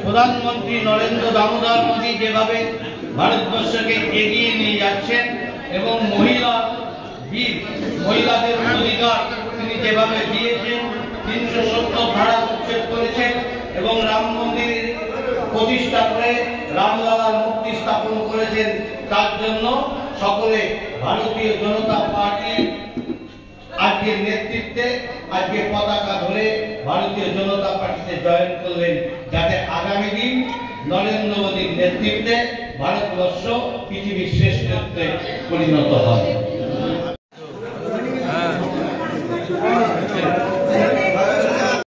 প্রধানমন্ত্রী নরেন্দ্র দামোদর মোদী যেভাবে ভারতবর্ষকে এগিয়ে নিয়ে যাচ্ছেন এবং মহিলাদের অধিকার তিনি যেভাবে দিয়েছেন, 370 ধারা উচ্ছেদ করেছেন এবং রাম মন্দির প্রতিষ্ঠা করে রামলালার মূর্তি স্থাপন করেছেন, তার জন্য সকলে ভারতীয় জনতা পার্টি আজকের নেতৃত্বে আজকে পতাকা ধরে ভারতীয় জনতা পার্টিতে জয়েন করলেন, যাতে আগামী দিন নরেন্দ্র মোদীর নেতৃত্বে ভারতবর্ষ পৃথিবীর শ্রেষ্ঠত্বে পরিণত হয়।